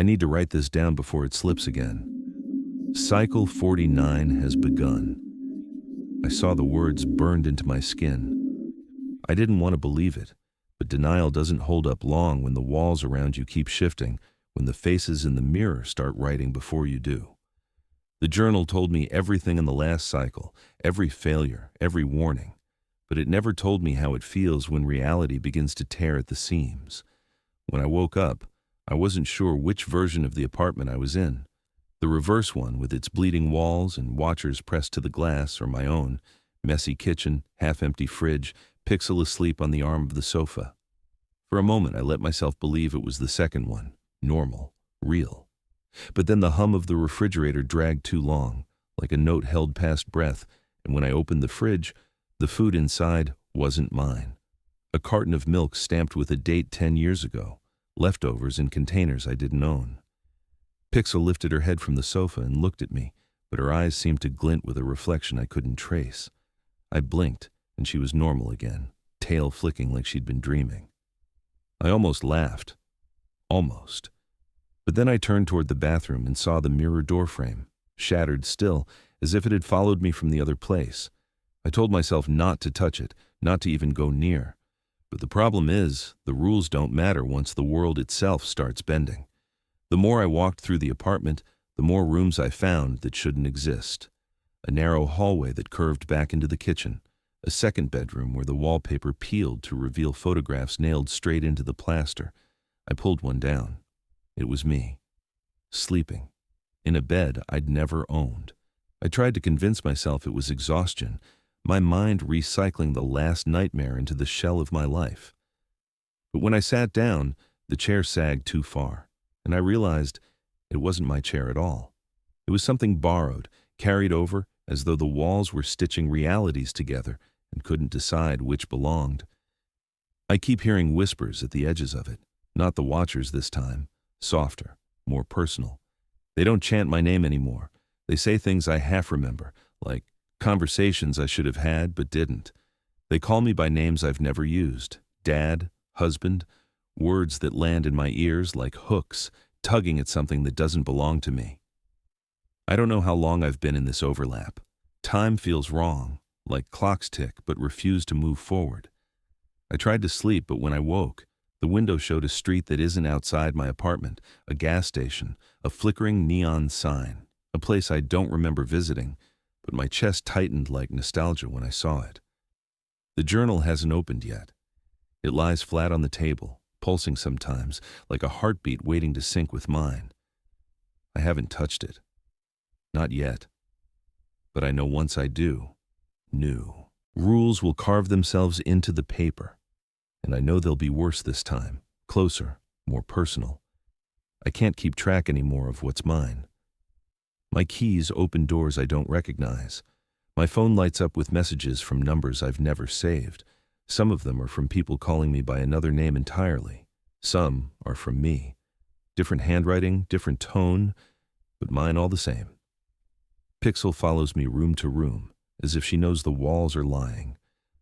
I need to write this down before it slips again. Cycle 49 has begun. I saw the words burned into my skin. I didn't want to believe it, but denial doesn't hold up long when the walls around you keep shifting, when the faces in the mirror start writing before you do. The journal told me everything in the last cycle, every failure, every warning, but it never told me how it feels when reality begins to tear at the seams. When I woke up, I wasn't sure which version of the apartment I was in. The reverse one with its bleeding walls and watchers pressed to the glass, or my own, messy kitchen, half-empty fridge, Pixel asleep on the arm of the sofa. For a moment I let myself believe it was the second one, normal, real. But then the hum of the refrigerator dragged too long, like a note held past breath, and when I opened the fridge, the food inside wasn't mine. A carton of milk stamped with a date 10 years ago, leftovers in containers I didn't own. Pixel lifted her head from the sofa and looked at me, but her eyes seemed to glint with a reflection I couldn't trace. I blinked, and she was normal again, tail flicking like she'd been dreaming. I almost laughed. Almost. But then I turned toward the bathroom and saw the mirror door frame, shattered still, as if it had followed me from the other place. I told myself not to touch it, not to even go near. But the problem is, the rules don't matter once the world itself starts bending. The more I walked through the apartment, the more rooms I found that shouldn't exist. A narrow hallway that curved back into the kitchen, a second bedroom where the wallpaper peeled to reveal photographs nailed straight into the plaster. I pulled one down. It was me, sleeping, in a bed I'd never owned. I tried to convince myself it was exhaustion, my mind recycling the last nightmare into the shell of my life. But when I sat down, the chair sagged too far, and I realized it wasn't my chair at all. It was something borrowed, carried over, as though the walls were stitching realities together and couldn't decide which belonged. I keep hearing whispers at the edges of it, not the watchers this time, softer, more personal. They don't chant my name anymore. They say things I half remember, like conversations I should have had but didn't. They call me by names I've never used, dad, husband, words that land in my ears like hooks, tugging at something that doesn't belong to me. I don't know how long I've been in this overlap. Time feels wrong, like clocks tick but refuse to move forward. I tried to sleep, but when I woke, the window showed a street that isn't outside my apartment, a gas station, a flickering neon sign, a place I don't remember visiting, but my chest tightened like nostalgia when I saw it. The journal hasn't opened yet. It lies flat on the table, pulsing sometimes, like a heartbeat waiting to sync with mine. I haven't touched it. Not yet. But I know once I do, new rules will carve themselves into the paper. And I know they'll be worse this time, closer, more personal. I can't keep track anymore of what's mine. My keys open doors I don't recognize. My phone lights up with messages from numbers I've never saved. Some of them are from people calling me by another name entirely. Some are from me. Different handwriting, different tone, but mine all the same. Pixel follows me room to room, as if she knows the walls are lying.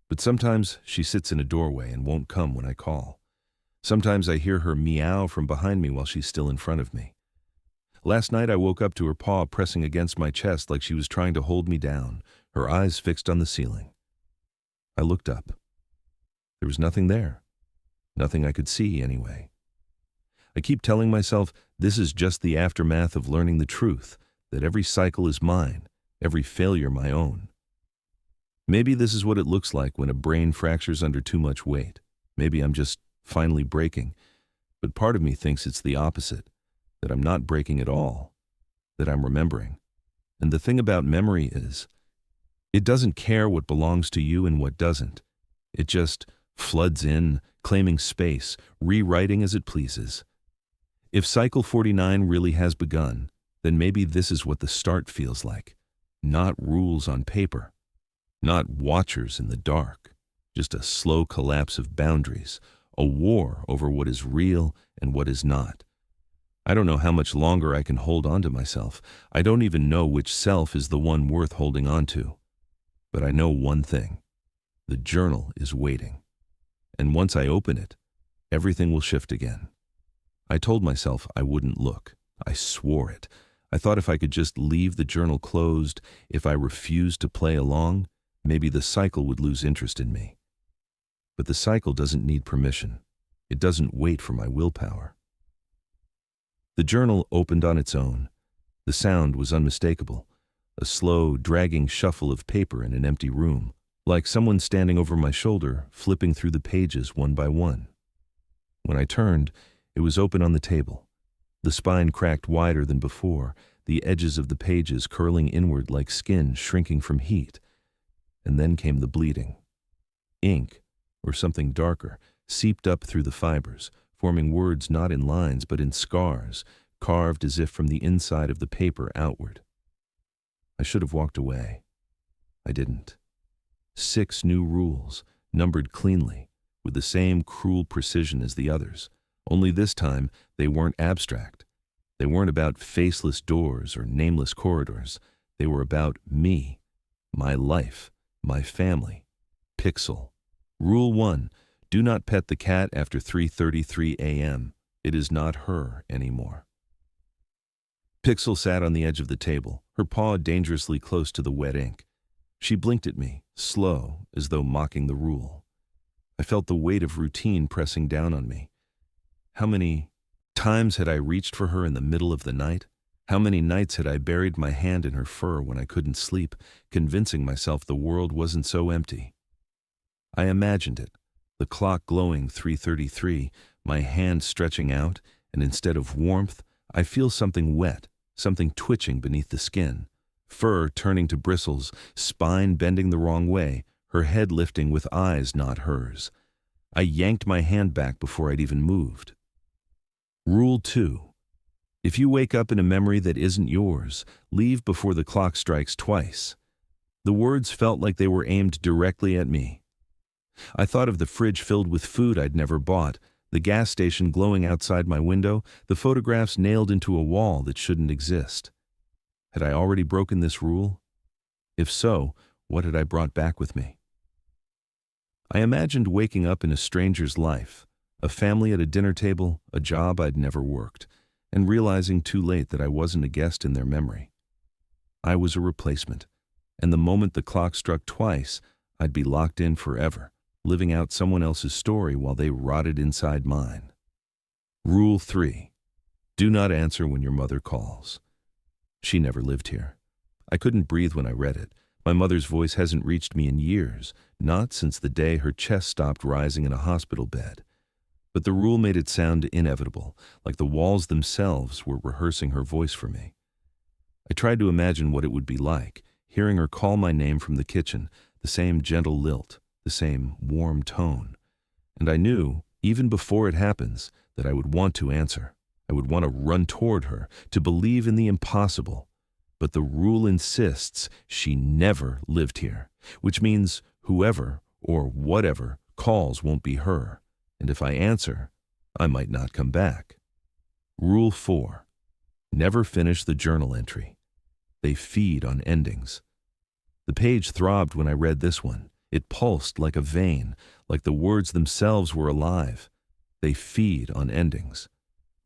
But sometimes she sits in a doorway and won't come when I call. Sometimes I hear her meow from behind me while she's still in front of me. Last night I woke up to her paw pressing against my chest like she was trying to hold me down, her eyes fixed on the ceiling. I looked up. There was nothing there. Nothing I could see, anyway. I keep telling myself this is just the aftermath of learning the truth, that every cycle is mine, every failure my own. Maybe this is what it looks like when a brain fractures under too much weight. Maybe I'm just finally breaking. But part of me thinks it's the opposite, that I'm not breaking at all, that I'm remembering. And the thing about memory is, it doesn't care what belongs to you and what doesn't. It just floods in, claiming space, rewriting as it pleases. If Cycle 49 really has begun, then maybe this is what the start feels like. Not rules on paper. Not watchers in the dark. Just a slow collapse of boundaries. A war over what is real and what is not. I don't know how much longer I can hold on to myself. I don't even know which self is the one worth holding on to. But I know one thing. The journal is waiting. And once I open it, everything will shift again. I told myself I wouldn't look. I swore it. I thought if I could just leave the journal closed, if I refused to play along, maybe the cycle would lose interest in me. But the cycle doesn't need permission. It doesn't wait for my willpower. The journal opened on its own. The sound was unmistakable, a slow, dragging shuffle of paper in an empty room, like someone standing over my shoulder, flipping through the pages one by one. When I turned, it was open on the table. The spine cracked wider than before, the edges of the pages curling inward like skin shrinking from heat. And then came the bleeding. Ink, or something darker, seeped up through the fibers, forming words not in lines but in scars, carved as if from the inside of the paper outward. I should have walked away. I didn't. 6 new rules, numbered cleanly, with the same cruel precision as the others, only this time they weren't abstract. They weren't about faceless doors or nameless corridors. They were about me, my life, my family. Pixel. Rule 1. Do not pet the cat after 3:33 a.m. It is not her anymore. Pixel sat on the edge of the table, her paw dangerously close to the wet ink. She blinked at me, slow, as though mocking the rule. I felt the weight of routine pressing down on me. How many times had I reached for her in the middle of the night? How many nights had I buried my hand in her fur when I couldn't sleep, convincing myself the world wasn't so empty? I imagined it, the clock glowing 3:33, my hand stretching out, and instead of warmth, I feel something wet, something twitching beneath the skin, fur turning to bristles, spine bending the wrong way, her head lifting with eyes not hers. I yanked my hand back before I'd even moved. Rule 2. If you wake up in a memory that isn't yours, leave before the clock strikes twice. The words felt like they were aimed directly at me. I thought of the fridge filled with food I'd never bought, the gas station glowing outside my window, the photographs nailed into a wall that shouldn't exist. Had I already broken this rule? If so, what had I brought back with me? I imagined waking up in a stranger's life, a family at a dinner table, a job I'd never worked, and realizing too late that I wasn't a guest in their memory. I was a replacement, and the moment the clock struck twice, I'd be locked in forever, living out someone else's story while they rotted inside mine. Rule 3. Do not answer when your mother calls. She never lived here. I couldn't breathe when I read it. My mother's voice hasn't reached me in years, not since the day her chest stopped rising in a hospital bed. But the rule made it sound inevitable, like the walls themselves were rehearsing her voice for me. I tried to imagine what it would be like, hearing her call my name from the kitchen, the same gentle lilt, the same warm tone. And I knew, even before it happens, that I would want to answer. I would want to run toward her, to believe in the impossible. But the rule insists she never lived here, which means whoever or whatever calls won't be her. And if I answer, I might not come back. Rule 4. Never finish the journal entry. They feed on endings. The page throbbed when I read this one. It pulsed like a vein, like the words themselves were alive. They feed on endings.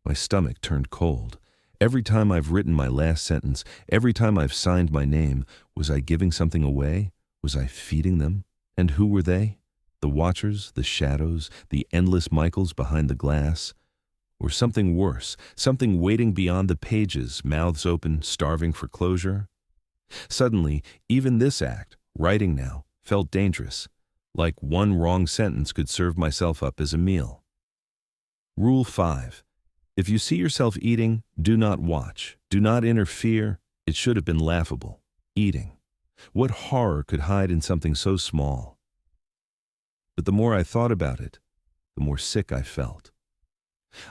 My stomach turned cold. Every time I've written my last sentence, every time I've signed my name, was I giving something away? Was I feeding them? And who were they? The watchers, the shadows, the endless Michaels behind the glass? Or something worse, something waiting beyond the pages, mouths open, starving for closure? Suddenly, even this act, writing now, felt dangerous, like one wrong sentence could serve myself up as a meal. Rule 5. If you see yourself eating, do not watch. Do not interfere. It should have been laughable. Eating. What horror could hide in something so small? But the more I thought about it, the more sick I felt.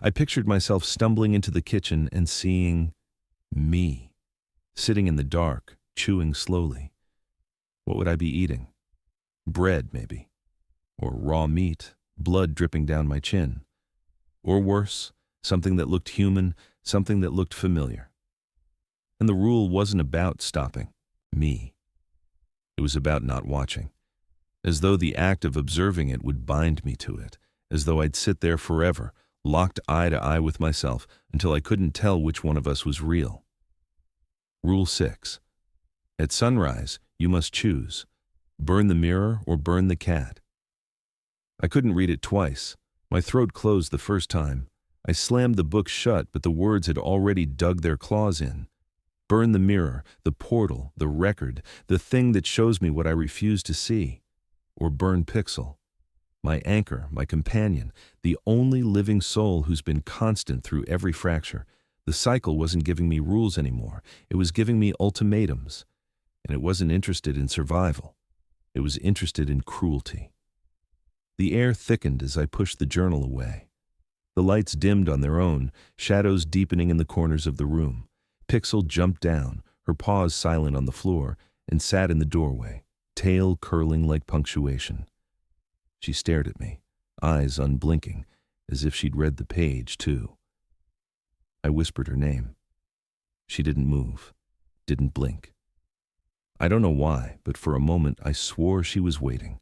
I pictured myself stumbling into the kitchen and seeing me, sitting in the dark, chewing slowly. What would I be eating? Bread, maybe. Or raw meat, blood dripping down my chin. Or worse, something that looked human, something that looked familiar. And the rule wasn't about stopping me. It was about not watching. As though the act of observing it would bind me to it, as though I'd sit there forever, locked eye to eye with myself until I couldn't tell which one of us was real. Rule 6. At sunrise, you must choose. Burn the mirror or burn the cat. I couldn't read it twice. My throat closed the first time. I slammed the book shut, but the words had already dug their claws in. Burn the mirror, the portal, the record, the thing that shows me what I refuse to see. Or burn Pixel, my anchor, my companion, the only living soul who's been constant through every fracture. The cycle wasn't giving me rules anymore. It was giving me ultimatums. And it wasn't interested in survival. It was interested in cruelty. The air thickened as I pushed the journal away. The lights dimmed on their own, shadows deepening in the corners of the room. Pixel jumped down, her paws silent on the floor, and sat in the doorway, tail curling like punctuation. She stared at me, eyes unblinking, as if she'd read the page, too. I whispered her name. She didn't move, didn't blink. I don't know why, but for a moment I swore she was waiting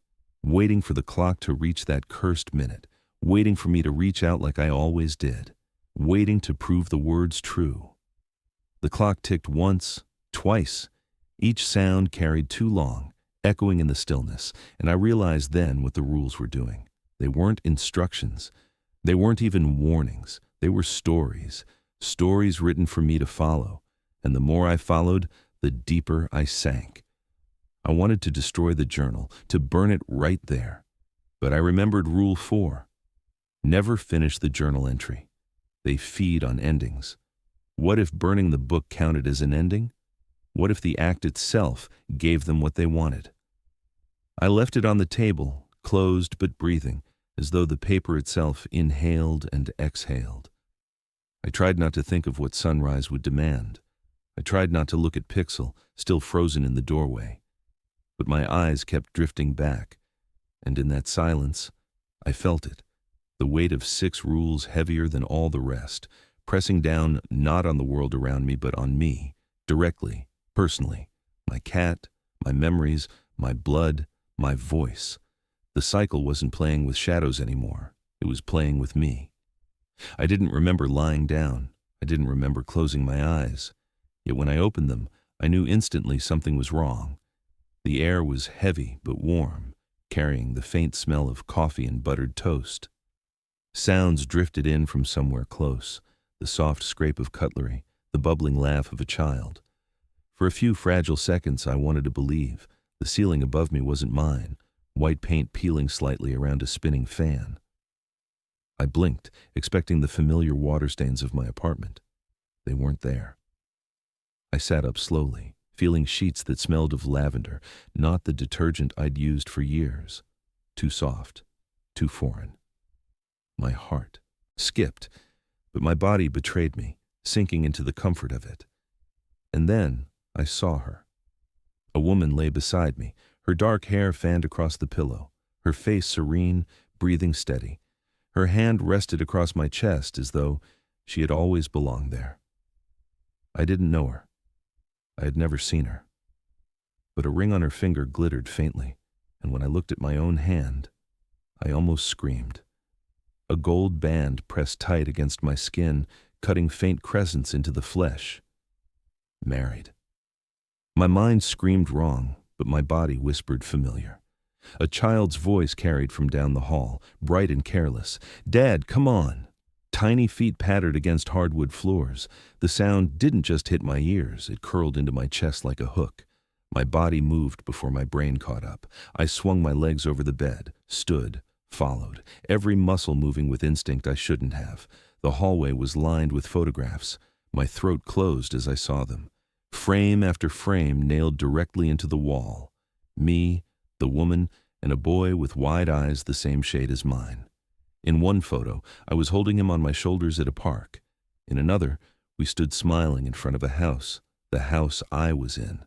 for the clock to reach that cursed minute, waiting for me to reach out like I always did, waiting to prove the words true. The clock ticked once, twice. Each sound carried too long, echoing in the stillness, and I realized then what the rules were doing. They weren't instructions. They weren't even warnings. They were stories, stories written for me to follow, and the more I followed, the deeper I sank. I wanted to destroy the journal, to burn it right there. But I remembered Rule 4. Never finish the journal entry. They feed on endings. What if burning the book counted as an ending? What if the act itself gave them what they wanted? I left it on the table, closed but breathing, as though the paper itself inhaled and exhaled. I tried not to think of what sunrise would demand. I tried not to look at Pixel, still frozen in the doorway. But my eyes kept drifting back, and in that silence, I felt it, the weight of 6 rules heavier than all the rest, pressing down not on the world around me but on me, directly, personally, my cat, my memories, my blood, my voice. The cycle wasn't playing with shadows anymore. It was playing with me. I didn't remember lying down. I didn't remember closing my eyes. Yet when I opened them, I knew instantly something was wrong. The air was heavy but warm, carrying the faint smell of coffee and buttered toast. Sounds drifted in from somewhere close, the soft scrape of cutlery, the bubbling laugh of a child. For a few fragile seconds I wanted to believe. The ceiling above me wasn't mine, white paint peeling slightly around a spinning fan. I blinked, expecting the familiar water stains of my apartment. They weren't there. I sat up slowly, feeling sheets that smelled of lavender, not the detergent I'd used for years. Too soft, too foreign. My heart skipped, but my body betrayed me, sinking into the comfort of it. And then I saw her. A woman lay beside me, her dark hair fanned across the pillow, her face serene, breathing steady. Her hand rested across my chest as though she had always belonged there. I didn't know her. I had never seen her. But a ring on her finger glittered faintly, and when I looked at my own hand, I almost screamed. A gold band pressed tight against my skin, cutting faint crescents into the flesh. Married. My mind screamed wrong, but my body whispered familiar. A child's voice carried from down the hall, bright and careless. "Dad, come on!" Tiny feet pattered against hardwood floors. The sound didn't just hit my ears, it curled into my chest like a hook. My body moved before my brain caught up. I swung my legs over the bed, stood, followed, every muscle moving with instinct I shouldn't have. The hallway was lined with photographs. My throat closed as I saw them. Frame after frame nailed directly into the wall. Me, the woman, and a boy with wide eyes the same shade as mine. In one photo, I was holding him on my shoulders at a park. In another, we stood smiling in front of a house, the house I was in.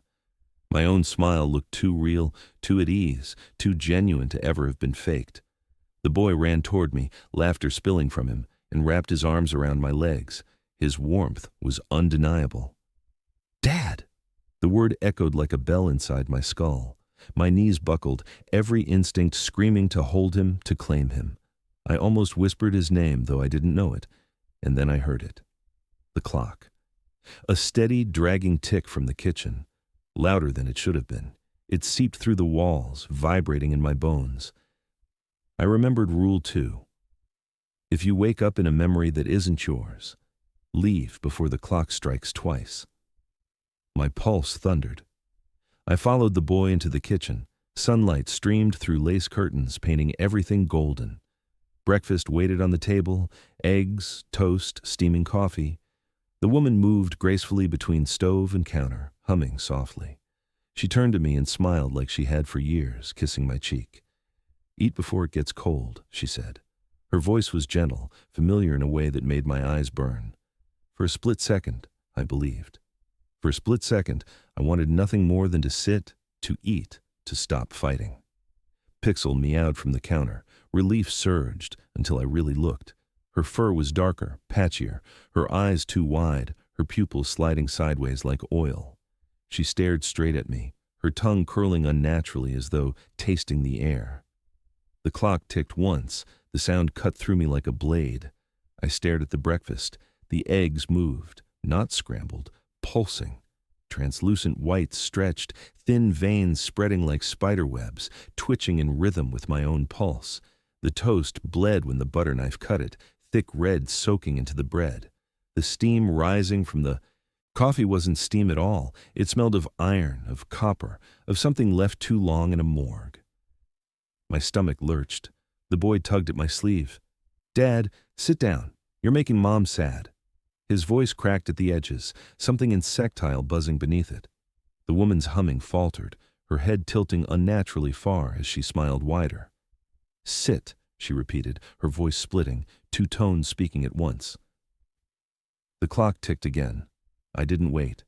My own smile looked too real, too at ease, too genuine to ever have been faked. The boy ran toward me, laughter spilling from him, and wrapped his arms around my legs. His warmth was undeniable. "Dad!" The word echoed like a bell inside my skull. My knees buckled, every instinct screaming to hold him, to claim him. I almost whispered his name, though I didn't know it, and then I heard it. The clock. A steady, dragging tick from the kitchen, louder than it should have been. It seeped through the walls, vibrating in my bones. I remembered Rule 2. If you wake up in a memory that isn't yours, leave before the clock strikes twice. My pulse thundered. I followed the boy into the kitchen. Sunlight streamed through lace curtains, painting everything golden. Breakfast waited on the table, eggs, toast, steaming coffee. The woman moved gracefully between stove and counter, humming softly. She turned to me and smiled like she had for years, kissing my cheek. "Eat before it gets cold," she said. Her voice was gentle, familiar in a way that made my eyes burn. For a split second, I believed. For a split second, I wanted nothing more than to sit, to eat, to stop fighting. Pixel meowed from the counter. Relief surged until I really looked. Her fur was darker, patchier, her eyes too wide, her pupils sliding sideways like oil. She stared straight at me, her tongue curling unnaturally as though tasting the air. The clock ticked once, the sound cut through me like a blade. I stared at the breakfast. The eggs moved, not scrambled, pulsing. Translucent whites stretched, thin veins spreading like spider webs, twitching in rhythm with my own pulse. The toast bled when the butter knife cut it, thick red soaking into the bread. The steam rising from the coffee wasn't steam at all. It smelled of iron, of copper, of something left too long in a morgue. My stomach lurched. The boy tugged at my sleeve. "Dad, sit down. You're making Mom sad." His voice cracked at the edges, something insectile buzzing beneath it. The woman's humming faltered, her head tilting unnaturally far as she smiled wider. "Sit," she repeated, her voice splitting, two tones speaking at once. The clock ticked again. I didn't wait.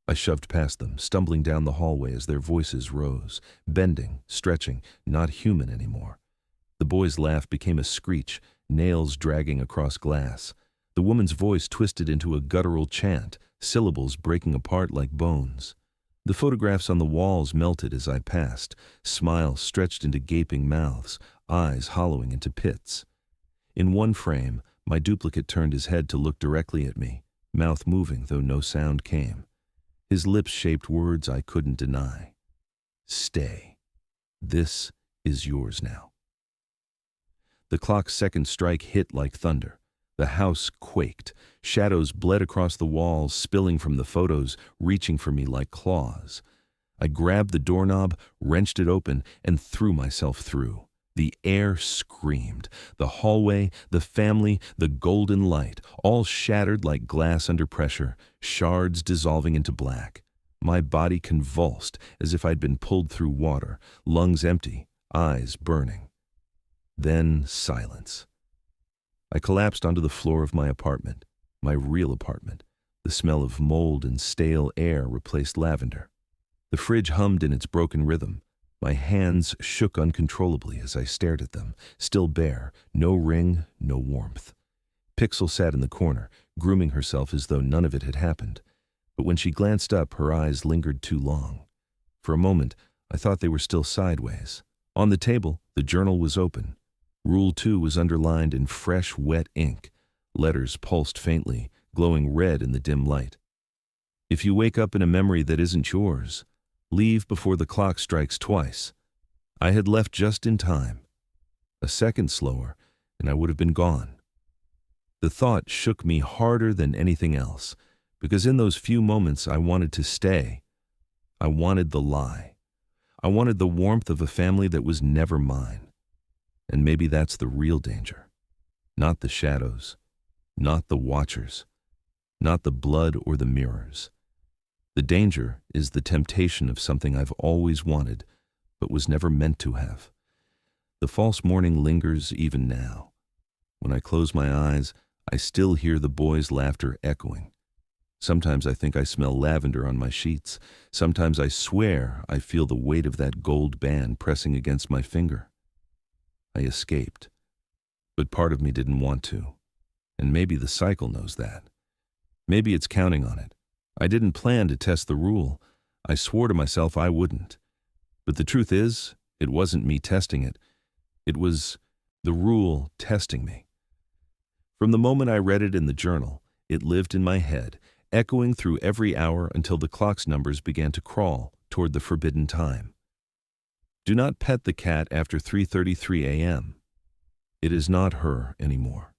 I shoved past them, stumbling down the hallway as their voices rose, bending, stretching, not human anymore. The boy's laugh became a screech, nails dragging across glass. The woman's voice twisted into a guttural chant, syllables breaking apart like bones. The photographs on the walls melted as I passed, smiles stretched into gaping mouths, eyes hollowing into pits. In one frame, my duplicate turned his head to look directly at me, mouth moving though no sound came. His lips shaped words I couldn't deny. "Stay. This is yours now." The clock's second strike hit like thunder. The house quaked. Shadows bled across the walls, spilling from the photos, reaching for me like claws. I grabbed the doorknob, wrenched it open, and threw myself through. The air screamed. The hallway, the family, the golden light, all shattered like glass under pressure, shards dissolving into black. My body convulsed as if I'd been pulled through water, lungs empty, eyes burning. Then silence. I collapsed onto the floor of my apartment, my real apartment. The smell of mold and stale air replaced lavender. The fridge hummed in its broken rhythm. My hands shook uncontrollably as I stared at them, still bare, no ring, no warmth. Pixel sat in the corner, grooming herself as though none of it had happened. But when she glanced up, her eyes lingered too long. For a moment, I thought they were still sideways. On the table, the journal was open. Rule 2 was underlined in fresh, wet ink. Letters pulsed faintly, glowing red in the dim light. If you wake up in a memory that isn't yours, leave before the clock strikes twice. I had left just in time. A second slower, and I would have been gone. The thought shook me harder than anything else, because in those few moments I wanted to stay. I wanted the lie. I wanted the warmth of a family that was never mine. And maybe that's the real danger. Not the shadows, not the watchers, not the blood or the mirrors. The danger is the temptation of something I've always wanted, but was never meant to have. The false morning lingers even now. When I close my eyes, I still hear the boys' laughter echoing. Sometimes I think I smell lavender on my sheets. Sometimes I swear I feel the weight of that gold band pressing against my finger. I escaped, but part of me didn't want to. And maybe the cycle knows that. Maybe it's counting on it. I didn't plan to test the rule. I swore to myself I wouldn't. But the truth is, it wasn't me testing it. It was The rule testing me. From the moment I read it in the journal, it lived in my head, echoing through every hour until the clock's numbers began to crawl toward the forbidden time. Do not pet the cat after 3:33 a.m. It is not her anymore.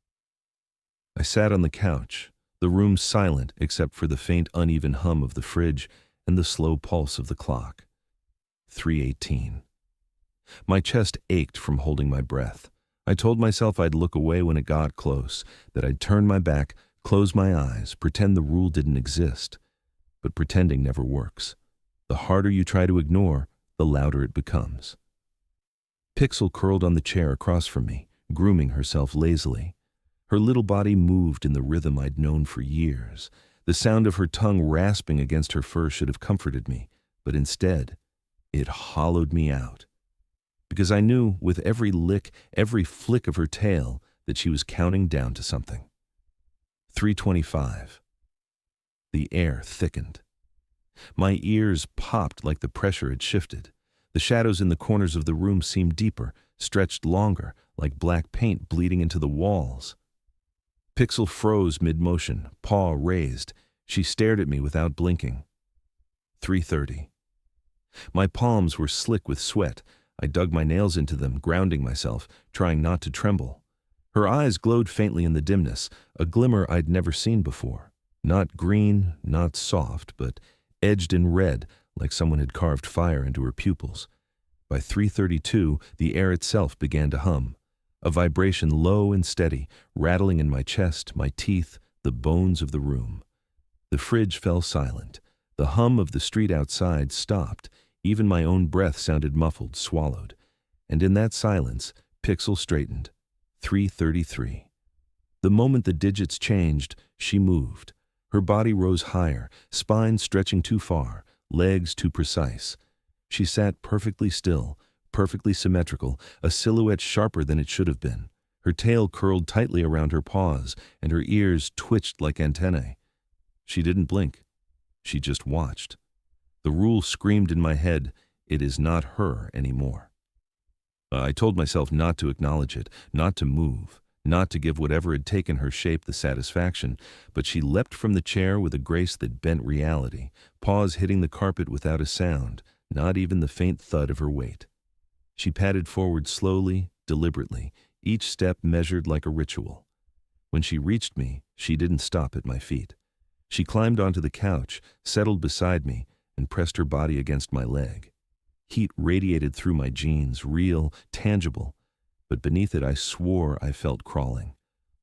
I sat on the couch, the room silent except for the faint uneven hum of the fridge and the slow pulse of the clock. 3:18. My chest ached from holding my breath. I told myself I'd look away when it got close, that I'd turn my back, close my eyes, pretend the rule didn't exist. But pretending never works. The harder you try to ignore, the louder it becomes. Pixel curled on the chair across from me, grooming herself lazily. Her little body moved in the rhythm I'd known for years. The sound of her tongue rasping against her fur should have comforted me, but instead, it hollowed me out. Because I knew with every lick, every flick of her tail, that she was counting down to something. 3:25. The air thickened. My ears popped like the pressure had shifted. The shadows in the corners of the room seemed deeper, stretched longer, like black paint bleeding into the walls. Pixel froze mid-motion, paw raised. She stared at me without blinking. 3:30. My palms were slick with sweat. I dug my nails into them, grounding myself, trying not to tremble. Her eyes glowed faintly in the dimness, a glimmer I'd never seen before. Not green, not soft, but edged in red, like someone had carved fire into her pupils. By 3:32, the air itself began to hum, a vibration low and steady, rattling in my chest, my teeth, the bones of the room. The fridge fell silent. The hum of the street outside stopped. Even my own breath sounded muffled, swallowed. And in that silence, Pixel straightened. 3:33. The moment the digits changed, she moved. Her body rose higher, spine stretching too far, legs too precise. She sat perfectly still, perfectly symmetrical, a silhouette sharper than it should have been. Her tail curled tightly around her paws, and her ears twitched like antennae. She didn't blink. She just watched. The rule screamed in my head, it is not her anymore. I told myself not to acknowledge it, not to move, not to give whatever had taken her shape the satisfaction, but she leapt from the chair with a grace that bent reality, paws hitting the carpet without a sound, not even the faint thud of her weight. She padded forward slowly, deliberately, each step measured like a ritual. When she reached me, she didn't stop at my feet. She climbed onto the couch, settled beside me, and pressed her body against my leg. Heat radiated through my jeans, real, tangible, but beneath it I swore I felt crawling,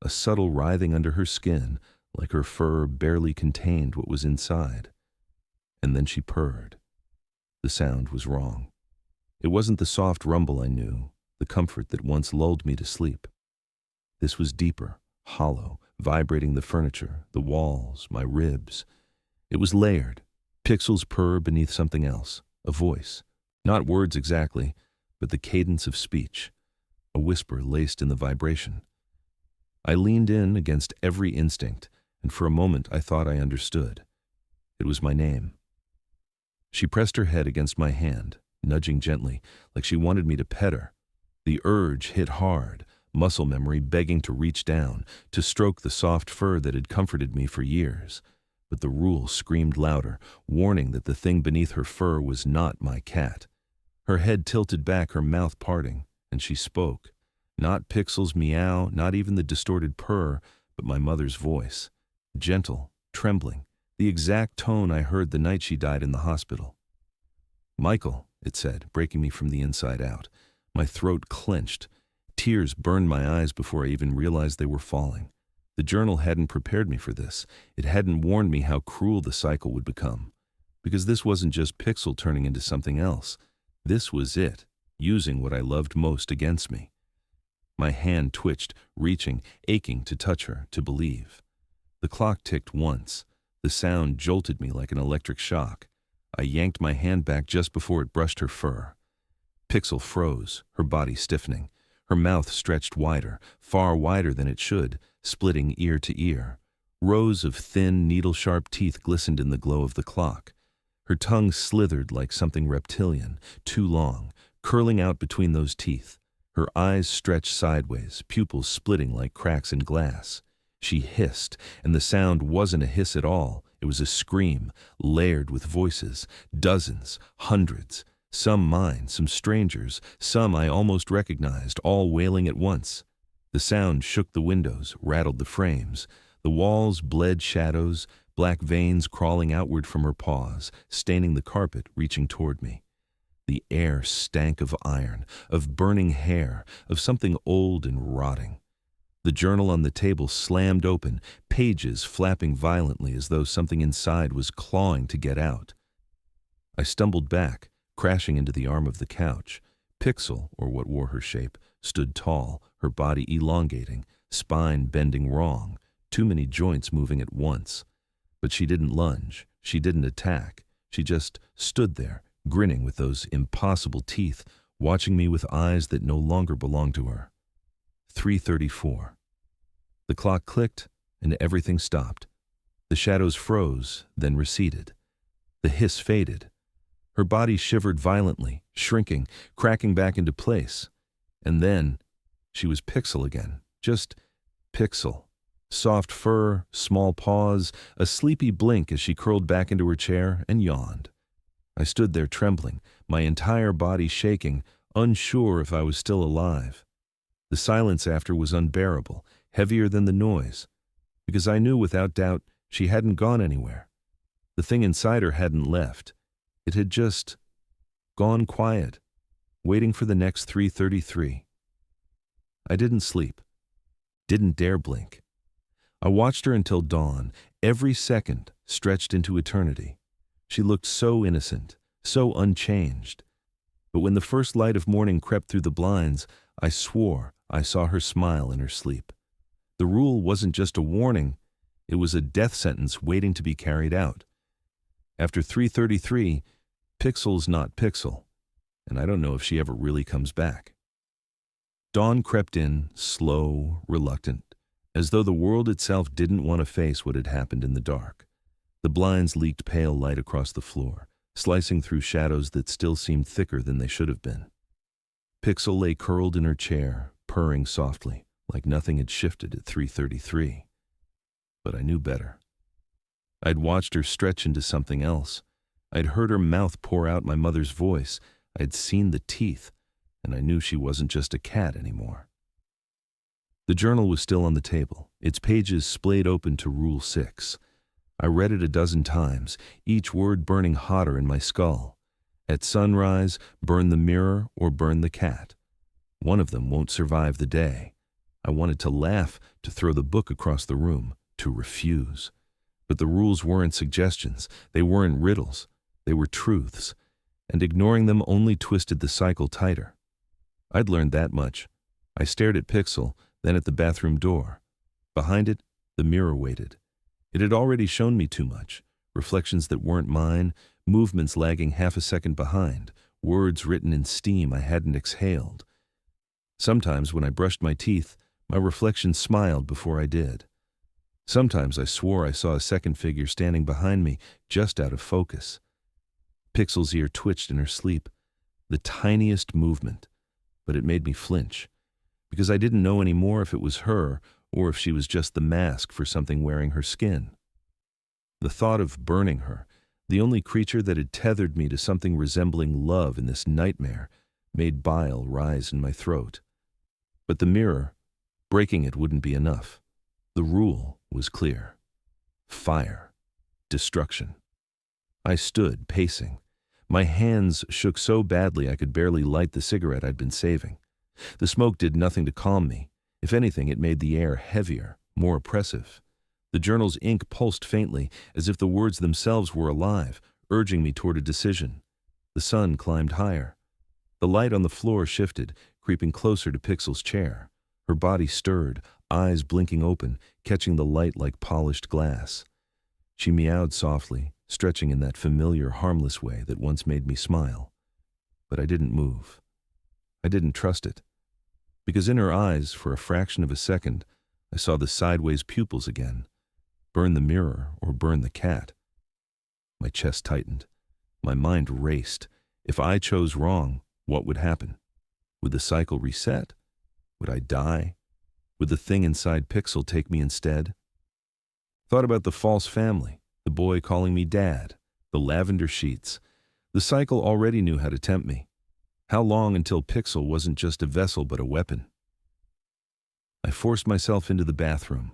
a subtle writhing under her skin, like her fur barely contained what was inside. And then she purred. The sound was wrong. It wasn't the soft rumble I knew, the comfort that once lulled me to sleep. This was deeper, hollow, vibrating the furniture, the walls, my ribs. It was layered, Pixel's purr beneath something else, a voice. Not words exactly, but the cadence of speech, a whisper laced in the vibration. I leaned in against every instinct, and for a moment I thought I understood. It was my name. She pressed her head against my hand, nudging gently, like she wanted me to pet her. The urge hit hard, muscle memory begging to reach down, to stroke the soft fur that had comforted me for years. But the rule screamed louder, warning that the thing beneath her fur was not my cat. Her head tilted back, her mouth parting, and she spoke. Not Pixel's meow, not even the distorted purr, but my mother's voice. Gentle, trembling, the exact tone I heard the night she died in the hospital. "Michael," it said, breaking me from the inside out. My throat clenched. Tears burned my eyes before I even realized they were falling. The journal hadn't prepared me for this. It hadn't warned me how cruel the cycle would become. Because this wasn't just Pixel turning into something else. This was it, using what I loved most against me. My hand twitched, reaching, aching to touch her, to believe. The clock ticked once. The sound jolted me like an electric shock. I yanked my hand back just before it brushed her fur. Pixel froze, her body stiffening. Her mouth stretched wider, far wider than it should, splitting ear to ear. Rows of thin, needle-sharp teeth glistened in the glow of the clock. Her tongue slithered like something reptilian, too long, curling out between those teeth. Her eyes stretched sideways, pupils splitting like cracks in glass. She hissed, and the sound wasn't a hiss at all. It was a scream, layered with voices, dozens, hundreds, some mine, some strangers, some I almost recognized, all wailing at once. The sound shook the windows, rattled the frames. The walls bled shadows, black veins crawling outward from her paws, staining the carpet, reaching toward me. The air stank of iron, of burning hair, of something old and rotting. The journal on the table slammed open, pages flapping violently as though something inside was clawing to get out. I stumbled back, crashing into the arm of the couch. Pixel, or what wore her shape, stood tall, her body elongating, spine bending wrong, too many joints moving at once. But she didn't lunge, she didn't attack, she just stood there, grinning with those impossible teeth, watching me with eyes that no longer belonged to her. 3:34. The clock clicked, and everything stopped. The shadows froze, then receded. The hiss faded. Her body shivered violently, shrinking, cracking back into place. And then, she was Pixel again, just Pixel. Soft fur, small paws, a sleepy blink as she curled back into her chair and yawned. I stood there trembling, my entire body shaking, unsure if I was still alive. The silence after was unbearable, heavier than the noise, because I knew without doubt she hadn't gone anywhere. The thing inside her hadn't left. It had just gone quiet, waiting for the next 3:33. I didn't sleep, didn't dare blink. I watched her until dawn, every second stretched into eternity. She looked so innocent, so unchanged. But when the first light of morning crept through the blinds, I swore I saw her smile in her sleep. The rule wasn't just a warning, it was a death sentence waiting to be carried out. After 3:33, Pixel's not Pixel, and I don't know if she ever really comes back. Dawn crept in, slow, reluctant, as though the world itself didn't want to face what had happened in the dark. The blinds leaked pale light across the floor, slicing through shadows that still seemed thicker than they should have been. Pixel lay curled in her chair, purring softly, like nothing had shifted at 3:33. But I knew better. I'd watched her stretch into something else. I'd heard her mouth pour out my mother's voice. I'd seen the teeth, and I knew she wasn't just a cat anymore. The journal was still on the table, its pages splayed open to Rule 6. I read it a dozen times, each word burning hotter in my skull. At sunrise, burn the mirror or burn the cat. One of them won't survive the day. I wanted to laugh, to throw the book across the room, to refuse. But the rules weren't suggestions, they weren't riddles, they were truths, and ignoring them only twisted the cycle tighter. I'd learned that much. I stared at Pixel, then at the bathroom door. Behind it, the mirror waited. It had already shown me too much, reflections that weren't mine, movements lagging half a second behind, words written in steam I hadn't exhaled. Sometimes when I brushed my teeth, my reflection smiled before I did. Sometimes I swore I saw a second figure standing behind me, just out of focus. Pixel's ear twitched in her sleep, the tiniest movement, but it made me flinch, because I didn't know anymore if it was her or if she was just the mask for something wearing her skin. The thought of burning her, the only creature that had tethered me to something resembling love in this nightmare, made bile rise in my throat. But the mirror, breaking it wouldn't be enough. The rule was clear. Fire. Destruction. I stood, pacing. My hands shook so badly I could barely light the cigarette I'd been saving. The smoke did nothing to calm me. If anything, it made the air heavier, more oppressive. The journal's ink pulsed faintly, as if the words themselves were alive, urging me toward a decision. The sun climbed higher. The light on the floor shifted, creeping closer to Pixel's chair. Her body stirred, eyes blinking open, catching the light like polished glass. She meowed softly, stretching in that familiar, harmless way that once made me smile. But I didn't move. I didn't trust it. Because in her eyes, for a fraction of a second, I saw the sideways pupils again. Burn the mirror or burn the cat. My chest tightened. My mind raced. If I chose wrong, what would happen? Would the cycle reset? Would I die? Would the thing inside Pixel take me instead? Thought about the false family, the boy calling me dad, the lavender sheets. The cycle already knew how to tempt me. How long until Pixel wasn't just a vessel but a weapon? I forced myself into the bathroom.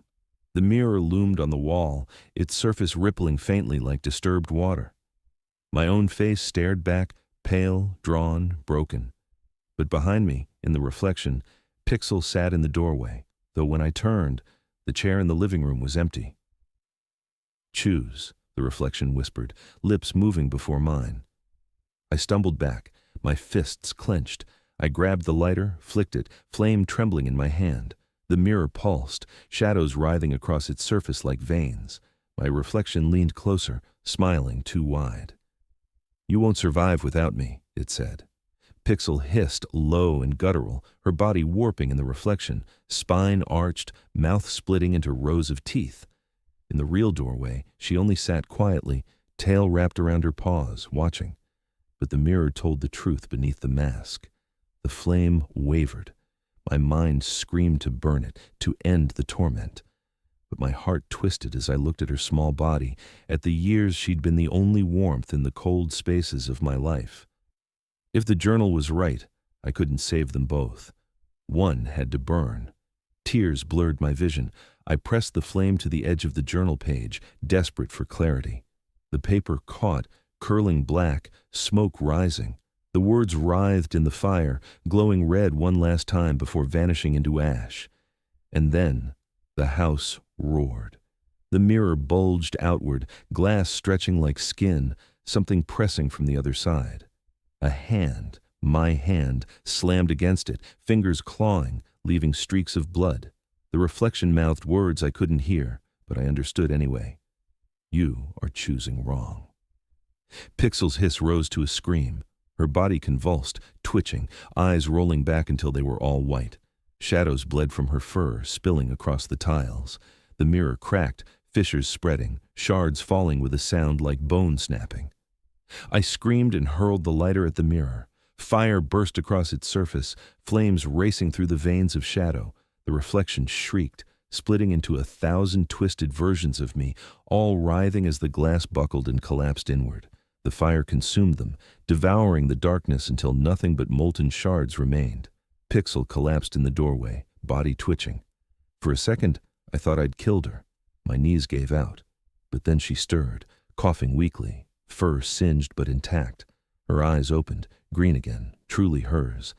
The mirror loomed on the wall, its surface rippling faintly like disturbed water. My own face stared back, pale, drawn, broken. But behind me, in the reflection, Pixel sat in the doorway, though when I turned, the chair in the living room was empty. "Choose," the reflection whispered, lips moving before mine. I stumbled back, my fists clenched. I grabbed the lighter, flicked it, flame trembling in my hand. The mirror pulsed, shadows writhing across its surface like veins. My reflection leaned closer, smiling too wide. "You won't survive without me," it said. Pixel hissed, low and guttural, her body warping in the reflection, spine arched, mouth splitting into rows of teeth. In the real doorway, she only sat quietly, tail wrapped around her paws, watching. But the mirror told the truth beneath the mask. The flame wavered. My mind screamed to burn it, to end the torment. But my heart twisted as I looked at her small body, at the years she'd been the only warmth in the cold spaces of my life. If the journal was right, I couldn't save them both. One had to burn. Tears blurred my vision. I pressed the flame to the edge of the journal page, desperate for clarity. The paper caught, curling black, smoke rising. The words writhed in the fire, glowing red one last time before vanishing into ash. And then the house roared. The mirror bulged outward, glass stretching like skin, something pressing from the other side. A hand, my hand, slammed against it, fingers clawing, leaving streaks of blood. The reflection mouthed words I couldn't hear, but I understood anyway. "You are choosing wrong." Pixel's hiss rose to a scream. Her body convulsed, twitching, eyes rolling back until they were all white. Shadows bled from her fur, spilling across the tiles. The mirror cracked, fissures spreading, shards falling with a sound like bone snapping. I screamed and hurled the lighter at the mirror. Fire burst across its surface, flames racing through the veins of shadow. The reflection shrieked, splitting into 1,000 twisted versions of me, all writhing as the glass buckled and collapsed inward. The fire consumed them, devouring the darkness until nothing but molten shards remained. Pixel collapsed in the doorway, body twitching. For a second, I thought I'd killed her. My knees gave out. But then she stirred, coughing weakly, fur singed but intact. Her eyes opened, green again, truly hers.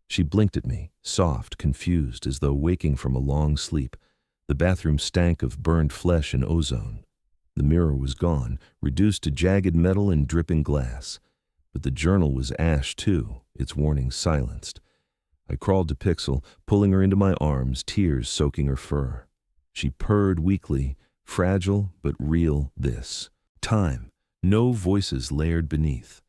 She blinked at me, soft, confused, as though waking from a long sleep. The bathroom stank of burned flesh and ozone. The mirror was gone, reduced to jagged metal and dripping glass. But the journal was ash too, its warning silenced. I crawled to Pixel, pulling her into my arms, tears soaking her fur. She purred weakly, fragile but real this. Time, no voices layered beneath.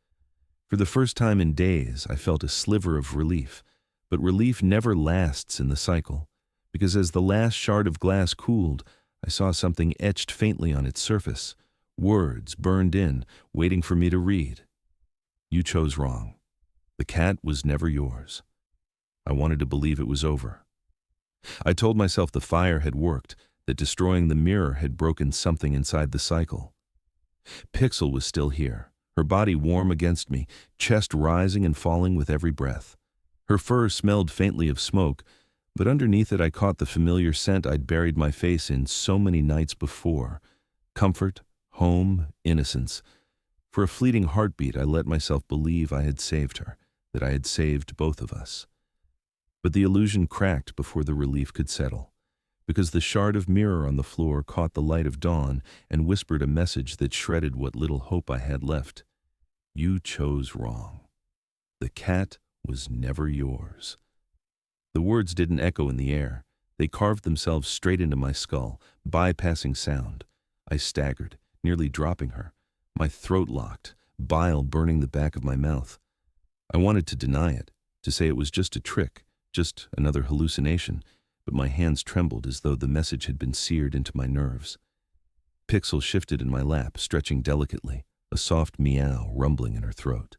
For the first time in days, I felt a sliver of relief. But relief never lasts in the cycle, because as the last shard of glass cooled, I saw something etched faintly on its surface, words burned in, waiting for me to read. "You chose wrong. The cat was never yours." I wanted to believe it was over. I told myself the fire had worked, that destroying the mirror had broken something inside the cycle. Pixel was still here, her body warm against me, chest rising and falling with every breath. Her fur smelled faintly of smoke, but underneath it I caught the familiar scent I'd buried my face in so many nights before. Comfort, home, innocence. For a fleeting heartbeat I let myself believe I had saved her, that I had saved both of us. But the illusion cracked before the relief could settle, because the shard of mirror on the floor caught the light of dawn and whispered a message that shredded what little hope I had left. "You chose wrong. The cat was never yours." The words didn't echo in the air. They carved themselves straight into my skull, bypassing sound. I staggered, nearly dropping her. My throat locked, bile burning the back of my mouth. I wanted to deny it, to say it was just a trick, just another hallucination, but my hands trembled as though the message had been seared into my nerves. Pixel shifted in my lap, stretching delicately, a soft meow rumbling in her throat.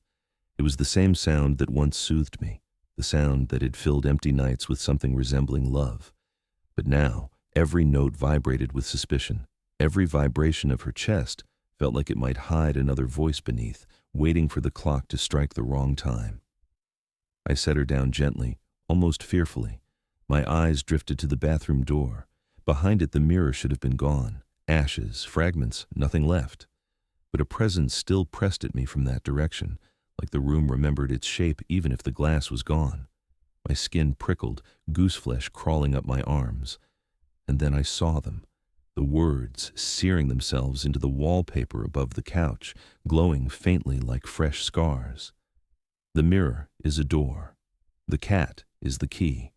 It was the same sound that once soothed me, the sound that had filled empty nights with something resembling love. But now, every note vibrated with suspicion. Every vibration of her chest felt like it might hide another voice beneath, waiting for the clock to strike the wrong time. I set her down gently, almost fearfully. My eyes drifted to the bathroom door. Behind it, the mirror should have been gone. Ashes, fragments, nothing left. But a presence still pressed at me from that direction, like the room remembered its shape even if the glass was gone. My skin prickled, gooseflesh crawling up my arms. And then I saw them, the words searing themselves into the wallpaper above the couch, glowing faintly like fresh scars. The mirror is a door. The cat is the key.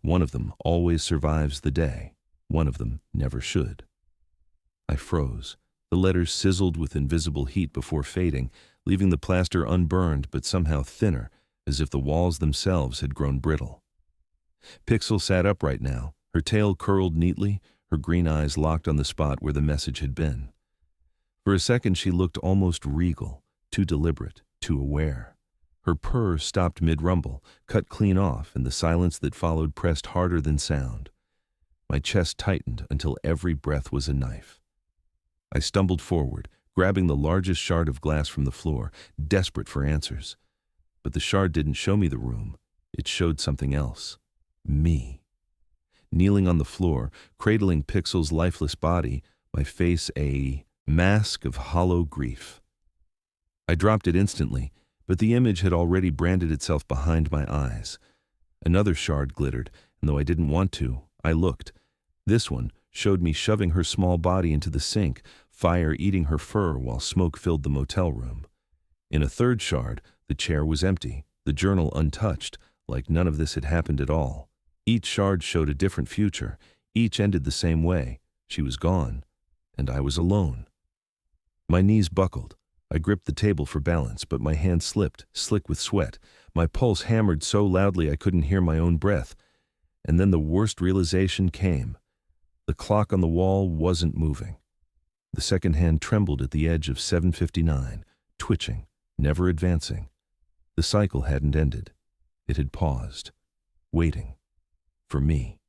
One of them always survives the day. One of them never should. I froze. The letters sizzled with invisible heat before fading, leaving the plaster unburned but somehow thinner, as if the walls themselves had grown brittle. Pixel sat upright now, her tail curled neatly, her green eyes locked on the spot where the message had been. For a second she looked almost regal, too deliberate, too aware. Her purr stopped mid-rumble, cut clean off, and the silence that followed pressed harder than sound. My chest tightened until every breath was a knife. I stumbled forward, grabbing the largest shard of glass from the floor, desperate for answers. But the shard didn't show me the room. It showed something else. Me. Kneeling on the floor, cradling Pixel's lifeless body, my face a mask of hollow grief. I dropped it instantly, but the image had already branded itself behind my eyes. Another shard glittered, and though I didn't want to, I looked. This one showed me shoving her small body into the sink, fire eating her fur while smoke filled the motel room. In a third shard, the chair was empty, the journal untouched, like none of this had happened at all. Each shard showed a different future. Each ended the same way. She was gone, and I was alone. My knees buckled. I gripped the table for balance, but my hand slipped, slick with sweat. My pulse hammered so loudly I couldn't hear my own breath. And then the worst realization came. The clock on the wall wasn't moving. The second hand trembled at the edge of 7:59, twitching, never advancing. The cycle hadn't ended. It had paused, waiting. For me.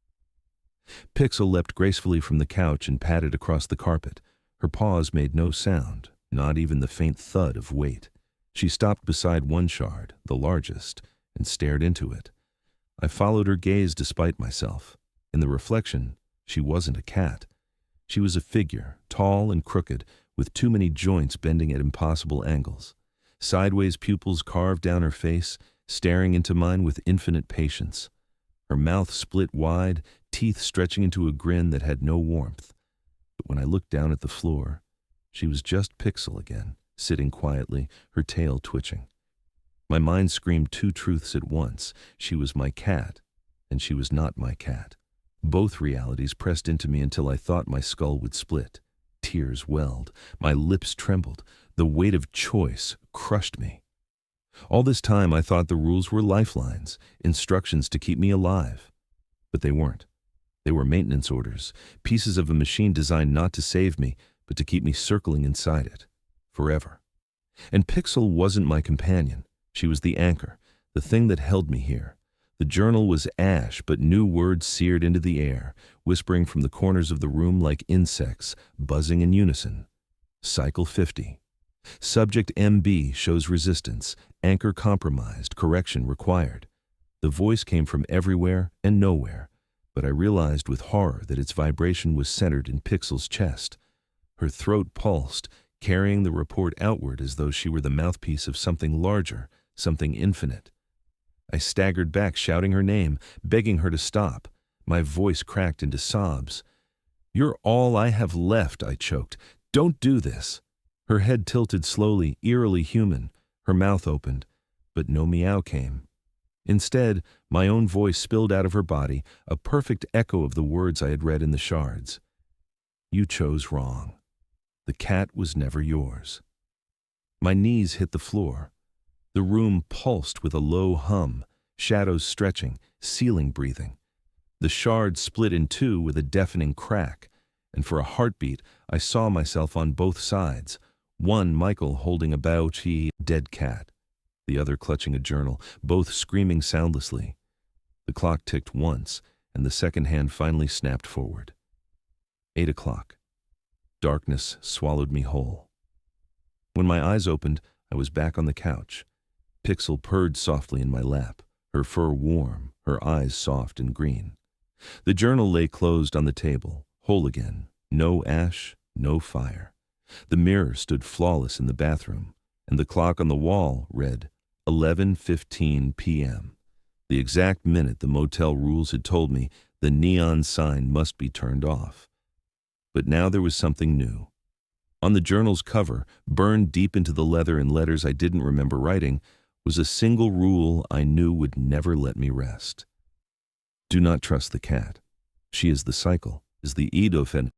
Pixel leapt gracefully from the couch and padded across the carpet. Her paws made no sound, not even the faint thud of weight. She stopped beside one shard, the largest, and stared into it. I followed her gaze despite myself. In the reflection, she wasn't a cat. She was a figure, tall and crooked, with too many joints bending at impossible angles. Sideways pupils carved down her face, staring into mine with infinite patience. Her mouth split wide, teeth stretching into a grin that had no warmth. But when I looked down at the floor, she was just Pixel again, sitting quietly, her tail twitching. My mind screamed two truths at once. She was my cat, and she was not my cat. Both realities pressed into me until I thought my skull would split. Tears welled. My lips trembled. The weight of choice crushed me. All this time I thought the rules were lifelines, instructions to keep me alive. But they weren't. They were maintenance orders, pieces of a machine designed not to save me, but to keep me circling inside it, forever. And Pixel wasn't my companion. She was the anchor, the thing that held me here. The journal was ash, but new words seared into the air, whispering from the corners of the room like insects, buzzing in unison. Cycle 50. Subject MB shows resistance, anchor compromised, correction required. The voice came from everywhere and nowhere, but I realized with horror that its vibration was centered in Pixel's chest. Her throat pulsed, carrying the report outward as though she were the mouthpiece of something larger, something infinite. I staggered back, shouting her name, begging her to stop. My voice cracked into sobs. "You're all I have left," I choked. "Don't do this." Her head tilted slowly, eerily human. Her mouth opened, but no meow came. Instead, my own voice spilled out of her body, a perfect echo of the words I had read in the shards. "You chose wrong. The cat was never yours." My knees hit the floor. The room pulsed with a low hum, shadows stretching, ceiling breathing. The shard split in two with a deafening crack, and for a heartbeat I saw myself on both sides, one Michael holding a Bauchi dead cat, the other clutching a journal, both screaming soundlessly. The clock ticked once, and the second hand finally snapped forward. 8 o'clock. Darkness swallowed me whole. When my eyes opened, I was back on the couch. Pixel purred softly in my lap, her fur warm, her eyes soft and green. The journal lay closed on the table, whole again, no ash, no fire. The mirror stood flawless in the bathroom, and the clock on the wall read 11:15 p.m., the exact minute the motel rules had told me the neon sign must be turned off. But now there was something new. On the journal's cover, burned deep into the leather in letters I didn't remember writing, was a single rule I knew would never let me rest. Do not trust the cat. She is the cycle, is the Eid of an